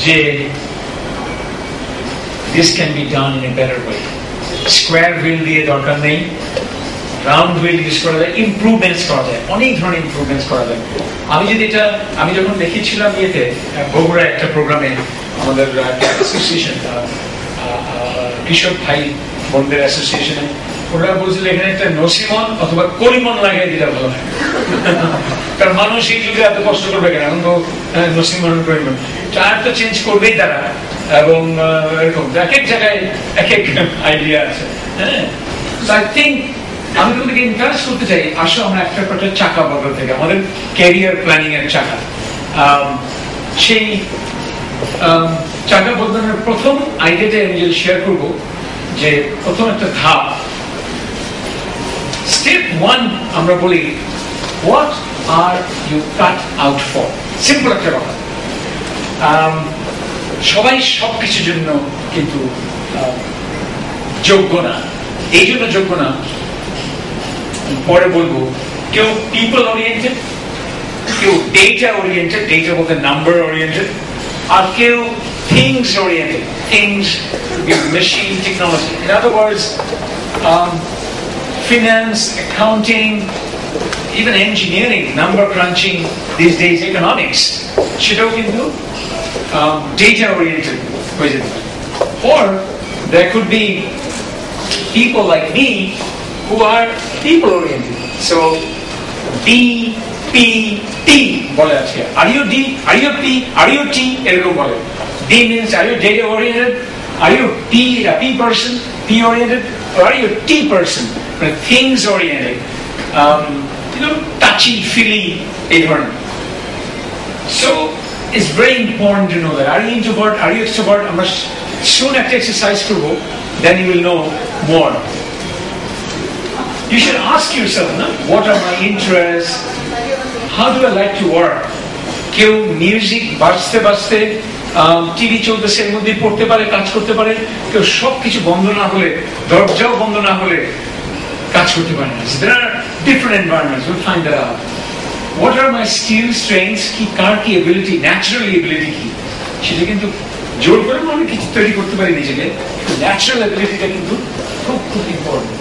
যে this can be done in a better way. Square wheel দিয়ে দরকার নেই, রাউন্ড হুইল ইউজ করা যায়, ইমপ্রুভমেন্টস করা যায়, অনেক ধরনের ইমপ্রুভমেন্টস করা যায়। আমি যখন দেখিয়েছিলাম বগুড়া একটা প্রোগ্রামে, আমাদের অ্যাসোসিয়েশন কৃষক ভাই বোনদের অ্যাসোসিয়েশনে, ওরা বলছিল এখানে একটা নসিমন অথবা কলিমন লাগাই দিলে ভালো হয়, কারণ মানুষ এই যুগে এত কষ্ট করবে কেন, এখন তো নসিমন কলিমন টায়ার তো চেঞ্জ করবেই তারা, এবং এরকম এক এক জায়গায় এক এক আইডিয়া আছে। হ্যাঁ, আই থিঙ্ক আমি তোমাদেরকে এনকারেজ করতে চাই, আসো আমরা একটা চাকা বদল থেকে আমাদের ক্যারিয়ার প্ল্যানিং এর চাকা, সেই চাকা বদলানোর প্রথম আইডিয়াটা আমি যদি শেয়ার করবো, যে প্রথম একটা ধাপ, স্টেপ 1 আমরা বলি what are you cut out for. Simple একটা কথা, সবাই সবকিছুর জন্য কিন্তু যোগ্য না, এই জন্য যোগ্য না, পরে বলবো। কেউ পিপল ওরিয়েন্টেড, কেউ ডেটা ওরিয়েন্টেড, ডেটা বলতে নাম্বার ওরিয়েন্টেড, আর কেউ things oriented, things machine technology. In other words, finance, accounting, even engineering, number crunching, these days economics, সেটাও কিন্তু data oriented হয়ে যেতে পারে। Or there could be people like me who are people oriented. So D, P, T বলে আছে। Are you D? Are you P? Are you T? এরকম বলে। D means are you data oriented? Are you a P person, P oriented? Or are you a T person, things oriented? Touchy, feely, এই ধরনের। So it's very important to know that. Are you introvert? Are you extrovert? আমরা soon একটা exercise করবো, then you will know more. You should ask yourself, what are my interests? How do I like to work? কেউ music বাজতে বাজতে, TV চলতেছে, এর মধ্যে পড়তে পারে, কাজ করতে পারে। কেউ সবকিছু বন্ধ না হলে, দরজাও বন্ধ না হলে কাজ করতে পারে না। There are different environments. We'll find that out. What are my skills, strengths, কি কার কি ability, natural ability কি, সেটা কিন্তু জোর করে অনেক কিছু তৈরি করতে পারি নিজেকে, ন্যাচারাল abilityটা কিন্তু খুব খুব ইম্পর্টেন্ট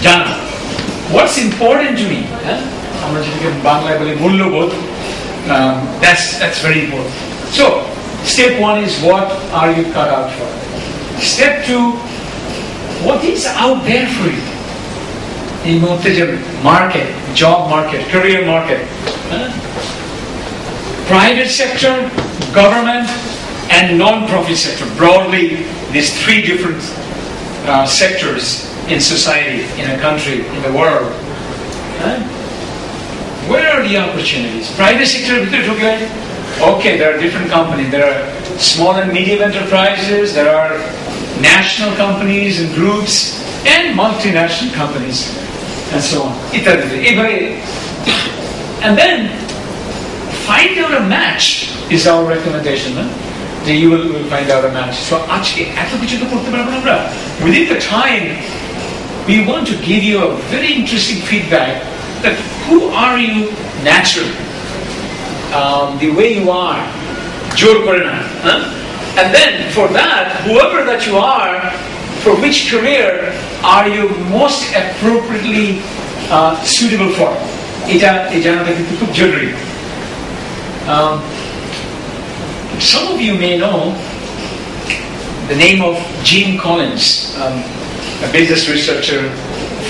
জানা। What's important to me, আমরা যেটাকে বাংলায় বলি মূল্যবোধ, that's very important. So step 1 is what are you cut out for? Step 2, what is out there for you? এই মুহূর্তে যে market, job market, career market, private sector, government and non-profit sector, broadly these 3 different sectors in society, in a country, in the world. Where are the opportunities? Private sector, okay, there are different companies. There are small and medium enterprises, there are national companies and groups, and multinational companies, and so on. And then find out a match is our recommendation. You will find out a match. So within the time, we want to give you a very interesting feedback that who are you naturally, the way you are, and then for that, whoever that you are, for which career are you most appropriately suitable for? এটা জানাটা কিন্তু খুব জরুরি। Some of you may know the name of Gene Collins, a business researcher,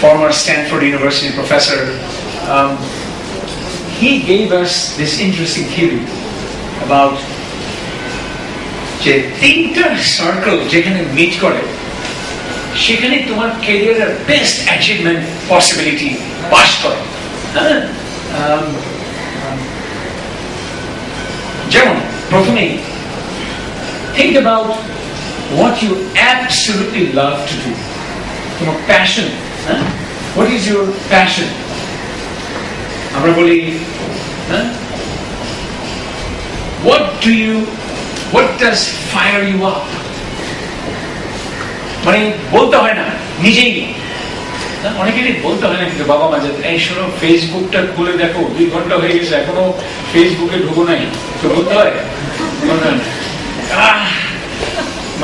former Stanford University professor. He gave us this interesting theory about যে 3টা circle যেখানে meet করে, সেখানে তোমার ক্যারিয়ারের বেস্ট অ্যাচিভমেন্ট পসিবিলিটি পাস করে। যেমন প্রথমেই think about what you absolutely love to do. Your passion. What is your passion? আমরা বলি what does fire you up? মানে বলতে হয় না, নিজেই অনেকেরই বলতে হয় না, কিন্তু বাবা মাঝে এই শোনো ফেসবুকটা খুলে দেখো, 2 ঘন্টা হয়ে গেছে এখনো ফেসবুকে ঢুকো নাই, তো বলতে হয়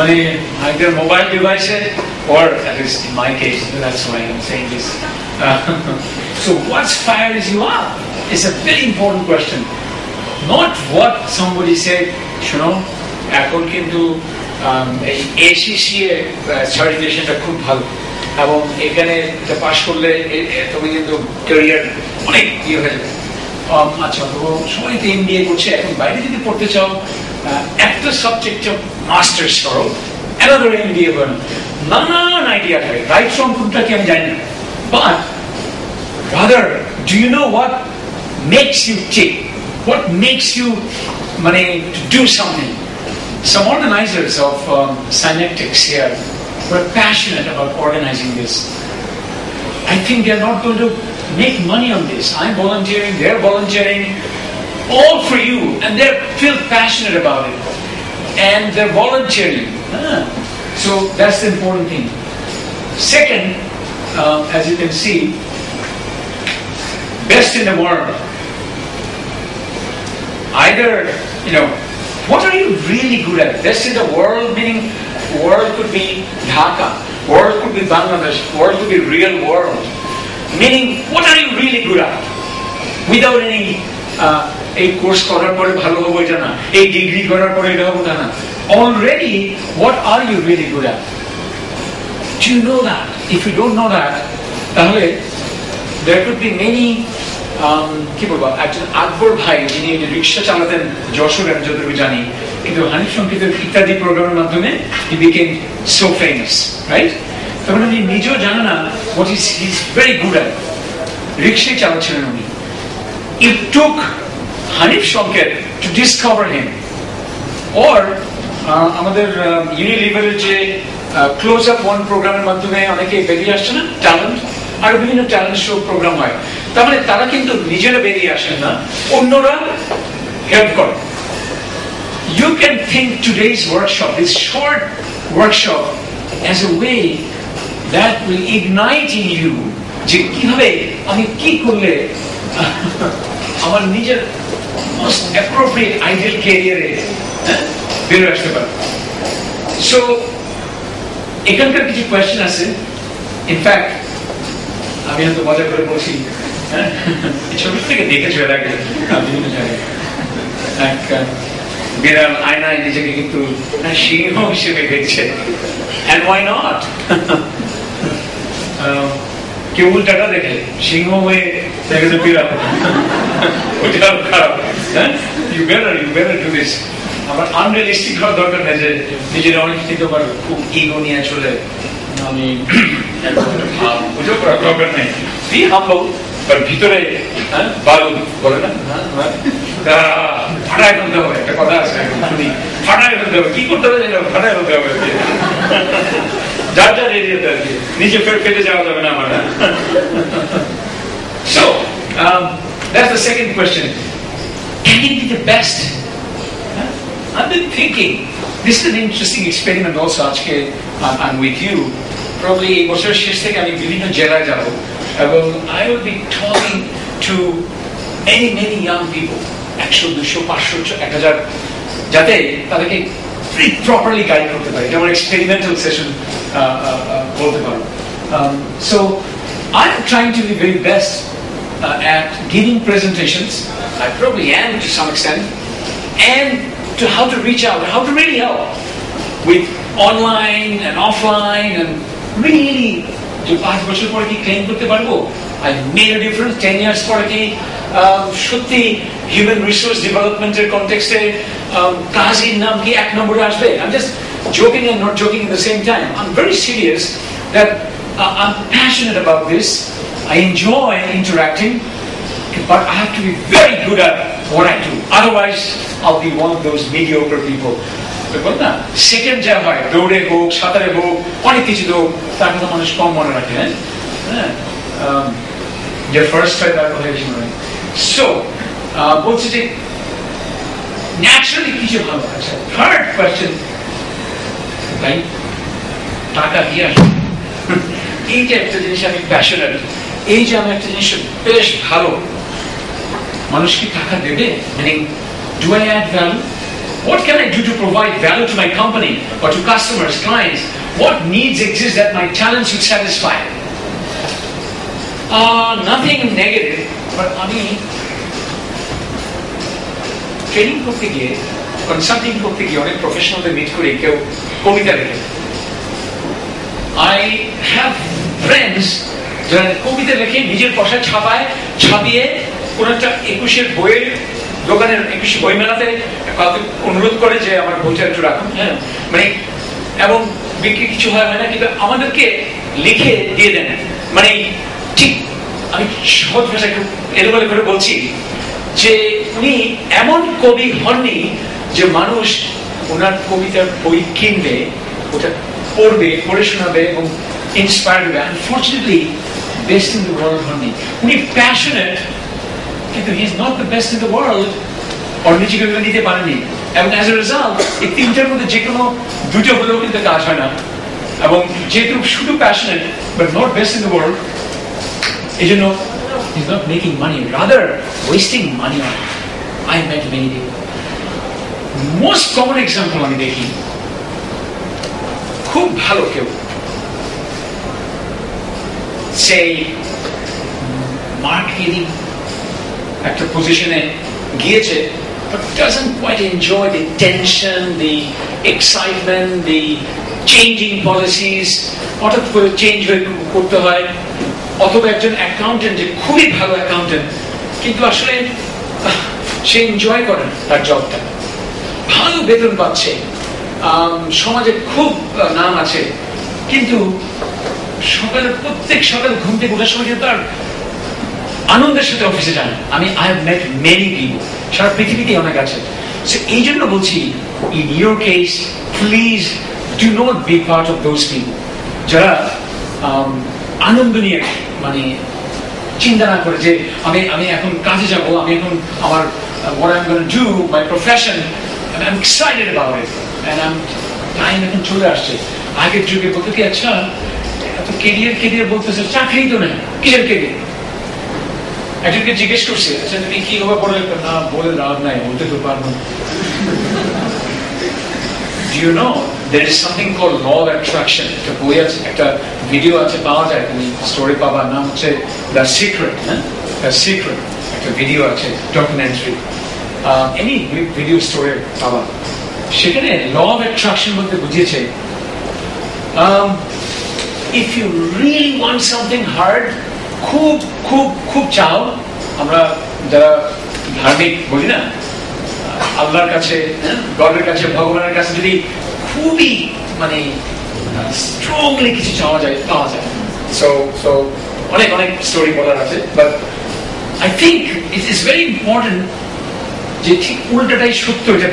মানে either mobile device or at least in my case, that's why I'm saying this. So what fires you up? It's a very important question. Not what somebody said, এখন কিন্তু এই ACCA সার্টিফিকেশনটা খুব ভালো এবং এখানে পাস করলে তুমি কিন্তু ক্যারিয়ার অনেক হয়ে যাবে। আচ্ছা, তো সবাই তো MBA করছে, এখন বাইরে যদি পড়তে চাও একটা সাবজেক্ট মাস্টার্স করো, another MBA করো, নানান আইডিয়া থাকে, রাইট ফ্রম কোনটা কি আমি জানি না। But rather, do you know what makes you tick? What makes you to do something? Some organizers of Synaptics here were passionate about organizing this. I think they're not going to make money on this. I'm volunteering, they're volunteering, all for you, and they feel passionate about it. And they're volunteering. So that's the important thing. Second, as you can see, best in the world. Either, what are you really good at? Best in the world, meaning world could be Dhaka, world could be Bangladesh, world could be real world. Meaning, what are you really good at? Without any a course করার পরে ভালো হবে এটা না, এই degree করার পরে এটা হবে না। Already, what are you really good at? Do you know that? If you don't know that, তাহলে there could be many কি বলবো, একজন আকবর ভাই যিনি রিক্সা চালাতেন যশোর, আমি যতটুকু জানি, কিন্তু হানিফ সংকেত ইত্যাদি প্রোগ্রামের মাধ্যমে he became so famous, right? তখন উনি নিজেও জানে না what he's very good at. রিক্সাই চালাচ্ছিলেন উনি। It took হানিফ সংকেত to discover him. Or আমাদের ইউনিলিভারের যে ক্লোজ আপ ওয়ান প্রোগ্রামের মাধ্যমে অনেকে বেরিয়ে আসছে না, ট্যালেন্ট, আর বিভিন্ন ট্যালেন্ট শো প্রোগ্রাম হয়। তার মানে তারা কিন্তু নিজেরা বেরিয়ে আসেন না, অন্যরা হেল্প করে। You can think today's workshop, this short workshop, as a way that will ignite in you যে কিভাবে আমি কি করলে আমার নিজের most appropriate ideal career-এ বেরিয়ে আসতে পারে। So এখানকার কিছু কোয়েশ্চেন আছে। ইনফ্যাক্ট আমি হয়তো মজা করে বলছি, ছবি থেকে দেখেছি এর আগে বিভিন্ন জায়গায়, এক বিড়াল আয়নায় নিজেকে কিন্তু সিংহ হিসেবে দেখছে। And why not? কেউ উল্টাটা দেখে সিংহ হয়ে দেখেছে বিড়াল, ওটাও খারাপ। You better do this. আমার আনরিয়ালিস্টিক হওয়ার দরকার নেই যে নিজের অনেক দিতে পারো, খুব ইগো নিয়ে চলে আমি পুজো করার দরকার নেই। বি হাম্বল, বাট ভিতরে বারুদ বলে না, ফাটায় ফেলতে হবে। একটা কথা আছে, শুনি, ফাটায় ফেলতে হবে। কি করতে হবে? ফাটায় ফেলতে হবে, যার যার এরিয়াতে আর কি, নিচে ফেটে যাওয়া যাবে না আমার। So that's the second question. Can you be the best? I've been thinking, this is an interesting experiment also. আজকে I'm with you. Probably এই বছরের শেষ থেকে আমি বিভিন্ন জেলায় যাব এবং I will be talking to many young people, 100, 200, 500, 1000, যাতে তাদেরকে properly guide করতে পারি। যেমন experimental session বলতে পারো। So I'm trying to be very best at giving presentations. I probably am to some extent, and to how to reach out, how to really help with online and offline, and really যে 5 বছর পরে কি claim করতে পারবো I made a difference, 10 years পরে কি সত্যি human resource ডেভেলপমেন্টের কনটেক্সটে কাজের নাম কি 1 নম্বরে আসবে? I'm just joking and not joking at the same time. I'm very serious that I'm passionate about this. I enjoy interacting, but I have to be very good at what I do. Otherwise, I'll be one of those mediocre people. Second যা হয়, দৌড়ে হোক, সাঁতারে হোক, অনেক কিছু হোক, তার কথা মানুষ কম মনে রাখে। যে ফার্স্ট হয় তার কথা বেশি মনে। সো বলছি যে ন্যাচারালি কিছু ভালো আছে। থার্ড কোয়েশ্চেন, ভাই টাকা দিয়ে আসবে, এই যে একটা জিনিস আমি প্যাশনেট, এই যে আমি একটা জিনিস বেশ ভালো, মানুষ কি টাকা দেবে? মানে do I add value? what can I do to provide value to my company or to customers, clients? What needs exist that my talents should satisfy? Nothing negative, but আমি ট্রেনিং করতে গিয়ে, কনসাল্টিং করতে গিয়ে অনেক প্রফেশনালদের meet করে কেউ কবিতা লেখে। I have friends যারা কবিতা লেখে, নিজের পয়সায় ছাপিয়ে কোন একটা 21 বইয়ের দোকানের 21 বই মেলাতে অনুরোধ করে যে আমার বইটা একটু রাখুন, হ্যাঁ, মানে এবং বিক্রি কিছু হয় না, কিন্তু আমাদেরকে লিখে দিয়ে দেন। মানে ঠিক আমি সহজ ভাষায় খুব এলোমেলো করে বলছি যে উনি এমন কবি হননি যে মানুষ ওনার কবিতার বই কিনবে, ওটা পড়বে, পড়ে শোনাবে এবং ইন্সপায়ার্ড হবে। Unfortunately best in the world হননি, উনি প্যাশনেট, কিন্তু he is not the best in the world, ওর নিজেকে নিতে পারেনি। এবং অ্যাজ এ রেজাল্ট এই তিনটার মধ্যে যে কোনো দুটো হলেও কিন্তু কাজ হয় না। এবং যেহেতু শুধু passionate but not best in the world, এই জন্য he's not making money, rather wasting money on it. I met many people. Most common example আমি দেখি, খুব ভালো কেউ say marketing একটা পজিশনে গিয়েছে, but doesn't quite enjoy the tension, the excitement, the changing policies, হঠাৎ করে চেঞ্জ করতে হয়। অথবা একজন অ্যাকাউন্টেন্ট, যে খুবই ভালো অ্যাকাউন্টেন্ট, কিন্তু আসলে সে এনজয় করে তার জবটা, ভালো বেতন পাচ্ছে, সমাজে খুব নাম আছে, কিন্তু প্রত্যেক সকালে ঘুম থেকে ওঠার সময় কিন্তু তার আনন্দের সাথে অফিসে যান। I have met many people, সারা পৃথিবীতে অনেক আছে। এই জন্য বলছি, in your case please do not be part of those people যারা আনন্দ নিয়ে, মানে চিন্তা না করে যে আমি এখন কাজে যাব, আমি এখন আমার what I'm going to do, my profession, and I'm excited about it, and time এখন চলে আসছে। আগের যুগে বলতে কি, আচ্ছা এত কেরিয়ার বলতেছে, চাকরি তো নেই, কিসের কেরিয়ার? একজনকে জিজ্ঞেস করছে, আচ্ছা তুমি কি হবে পড়লে? না, বলে লাভ নাই, বলতে তো পারবো। Do you know there is something called law of attraction? একটা বই আছে, একটা ভিডিও আছে, পাওয়া যায়, তুমি স্টোরি পাবা, নাম হচ্ছে দ্য সিক্রেট। দ্য সিক্রেট একটা ভিডিও আছে, ডকুমেন্টারি, এনি ভিডিও স্টোরি পাবা। সেখানে ল অফ অ্যাট্রাকশন বলতে বুঝিয়েছে, if you really want something hard, খুব খুব খুব চাও, আমরা যারা ধার্মিক বলি না, আল্লাহর কাছে, গডের কাছে, ভগবানের কাছে যদি খুবই মানে স্ট্রংলি কিছু চাওয়া যায়, পাওয়া যায়। সো অনেক অনেক স্টোরি বলার আছে, but I think it is very important যে ঠিক উল্টাটাই সত্য, এটা